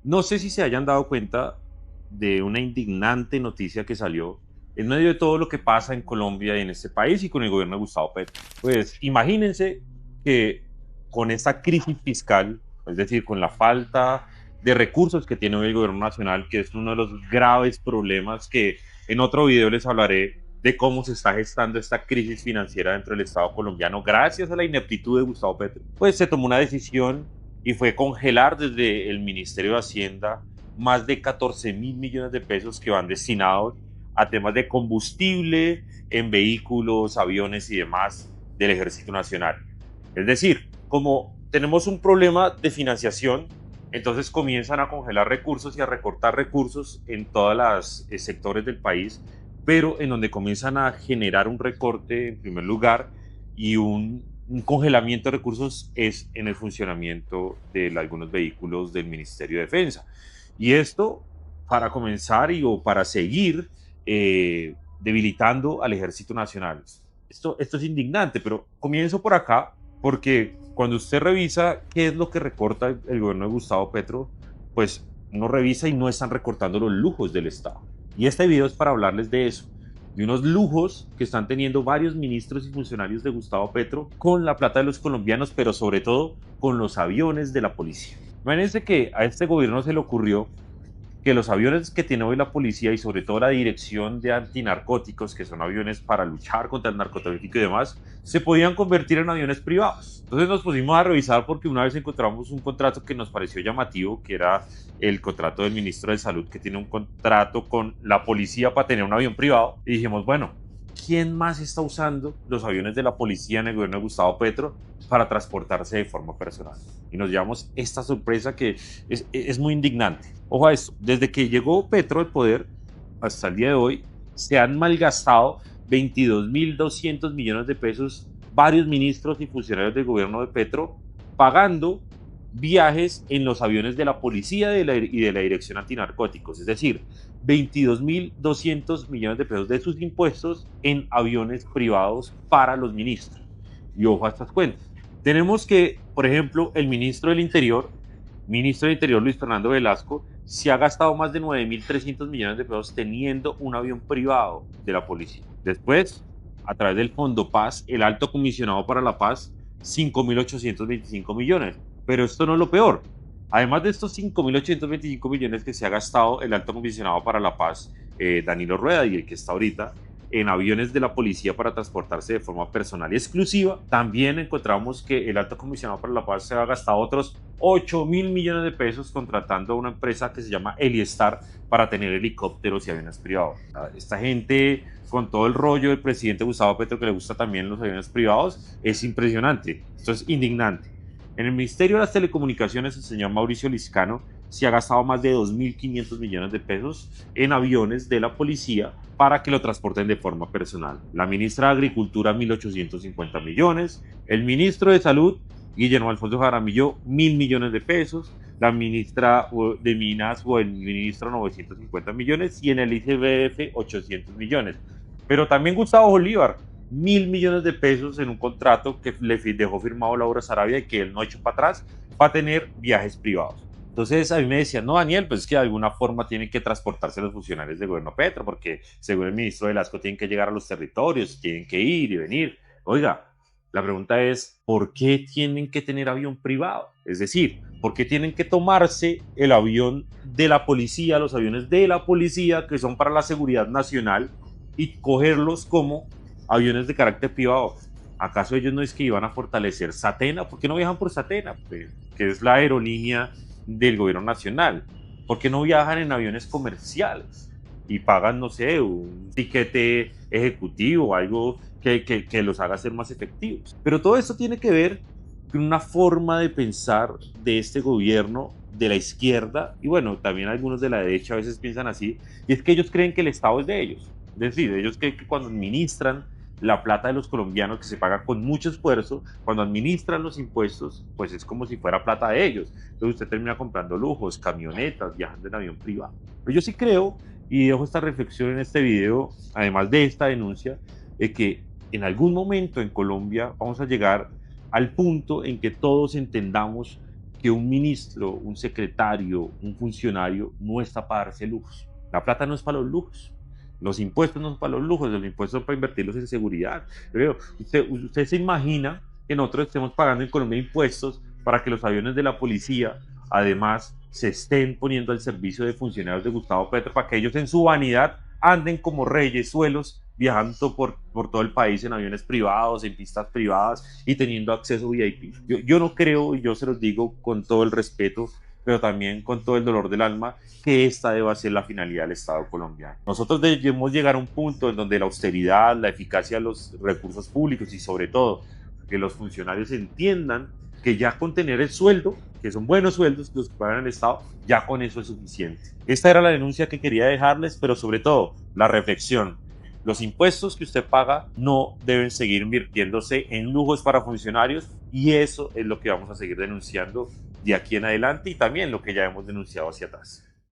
No sé si se hayan dado cuenta de una indignante noticia que salió en medio de todo lo que pasa en Colombia y en este país y con el gobierno de Gustavo Petro. Pues imagínense que con esta crisis fiscal, es decir, con la falta de recursos que tiene hoy el gobierno nacional, que es uno de los graves problemas que en otro video les hablaré de cómo se está gestando esta crisis financiera dentro del Estado colombiano gracias a la ineptitud de Gustavo Petro, pues se tomó una decisión y fue congelar desde el Ministerio de Hacienda más de 14.000 millones de pesos que van destinados a temas de combustible en vehículos, aviones y demás del Ejército Nacional. Es decir, como tenemos un problema de financiación, entonces comienzan a congelar recursos y a recortar recursos en todos los sectores del país, pero en donde comienzan a generar un recorte en primer lugar y un congelamiento de recursos es en el funcionamiento de algunos vehículos del Ministerio de Defensa. Y esto para comenzar o para seguir debilitando al Ejército Nacional. Esto es indignante, pero comienzo por acá porque cuando usted revisa qué es lo que recorta el gobierno de Gustavo Petro, pues uno revisa y no están recortando los lujos del Estado. Y este video es para hablarles de eso, de unos lujos que están teniendo varios ministros y funcionarios de Gustavo Petro con la plata de los colombianos, pero sobre todo con los aviones de la policía. Imagínense que a este gobierno se le ocurrió que los aviones que tiene hoy la policía y sobre todo la dirección de antinarcóticos, que son aviones para luchar contra el narcotráfico y demás, se podían convertir en aviones privados. Entonces nos pusimos a revisar porque una vez encontramos un contrato que nos pareció llamativo, que era el contrato del ministro de Salud, que tiene un contrato con la policía para tener un avión privado. Y dijimos, bueno, ¿quién más está usando los aviones de la policía en el gobierno de Gustavo Petro para transportarse de forma personal? Y nos llevamos esta sorpresa que es muy indignante. Ojo a esto, desde que llegó Petro al poder hasta el día de hoy, se han malgastado 22.200 millones de pesos varios ministros y funcionarios del gobierno de Petro pagando viajes en los aviones de la policía y de la dirección antinarcóticos, es decir, 22.200 millones de pesos de sus impuestos en aviones privados para los ministros. Y ojo a estas cuentas. Tenemos que, por ejemplo, el ministro del Interior Luis Fernando Velasco, se ha gastado más de 9.300 millones de pesos teniendo un avión privado de la policía. Después, a través del Fondo Paz, el alto comisionado para la paz, 5.825 millones. Pero esto no es lo peor. Además de estos 5.825 millones que se ha gastado el alto comisionado para la paz, Danilo Rueda, y el que está ahorita, en aviones de la policía para transportarse de forma personal y exclusiva, también encontramos que el alto comisionado para la paz se ha gastado otros 8.000 millones de pesos contratando a una empresa que se llama Eliestar para tener helicópteros y aviones privados. Esta gente, con todo el rollo del presidente Gustavo Petro, que le gusta también los aviones privados, es impresionante. Esto es indignante. En el Ministerio de las Telecomunicaciones, el señor Mauricio Liscano se ha gastado más de 2.500 millones de pesos en aviones de la policía para que lo transporten de forma personal. La ministra de Agricultura, 1.850 millones. El ministro de Salud, Guillermo Alfonso Jaramillo, 1.000 millones de pesos. La ministra de Minas o el ministro, 950 millones. Y en el ICBF, 800 millones. Pero también Gustavo Bolívar, 1.000 millones de pesos en un contrato que le dejó firmado Laura Sarabia y que él no ha hecho para atrás para tener viajes privados. Entonces a mí me decían, no, Daniel, pues es que de alguna forma tienen que transportarse los funcionarios del gobierno Petro, porque según el ministro Velasco tienen que llegar a los territorios, tienen que ir y venir. Oiga, la pregunta es, ¿por qué tienen que tener avión privado? Es decir, ¿por qué tienen que tomarse el avión de la policía, los aviones de la policía que son para la seguridad nacional y cogerlos como aviones de carácter privado? ¿Acaso ellos no es que iban a fortalecer Satena? ¿Por qué no viajan por Satena? Pues, que es la aerolínea del gobierno nacional. ¿Por qué no viajan en aviones comerciales y pagan, no sé, un tiquete ejecutivo o algo que los haga ser más efectivos? Pero todo esto tiene que ver con una forma de pensar de este gobierno de la izquierda, y bueno, también algunos de la derecha a veces piensan así, y es que ellos creen que el Estado es de ellos. Es decir, ellos creen que cuando administran la plata de los colombianos, que se paga con mucho esfuerzo, cuando administran los impuestos, pues es como si fuera plata de ellos. Entonces usted termina comprando lujos, camionetas, viajando en avión privado. Pero yo sí creo, y dejo esta reflexión en este video, además de esta denuncia, de que en algún momento en Colombia vamos a llegar al punto en que todos entendamos que un ministro, un secretario, un funcionario no está para darse lujos. La plata no es para los lujos. Los impuestos no son para los lujos, los impuestos son para invertirlos en seguridad. Pero usted se imagina que nosotros estemos pagando en Colombia impuestos para que los aviones de la policía, además, se estén poniendo al servicio de funcionarios de Gustavo Petro para que ellos en su vanidad anden como reyes suelos viajando por todo el país en aviones privados, en pistas privadas y teniendo acceso VIP. Yo no creo, y yo se los digo con todo el respeto, pero también con todo el dolor del alma, que esta deba ser la finalidad del Estado colombiano. Nosotros debemos llegar a un punto en donde la austeridad, la eficacia de los recursos públicos y sobre todo que los funcionarios entiendan que ya con tener el sueldo, que son buenos sueldos los que pagan el Estado, ya con eso es suficiente. Esta era la denuncia que quería dejarles, pero sobre todo la reflexión. Los impuestos que usted paga no deben seguir invirtiéndose en lujos para funcionarios y eso es lo que vamos a seguir denunciando de aquí en adelante y también lo que ya hemos denunciado hacia atrás.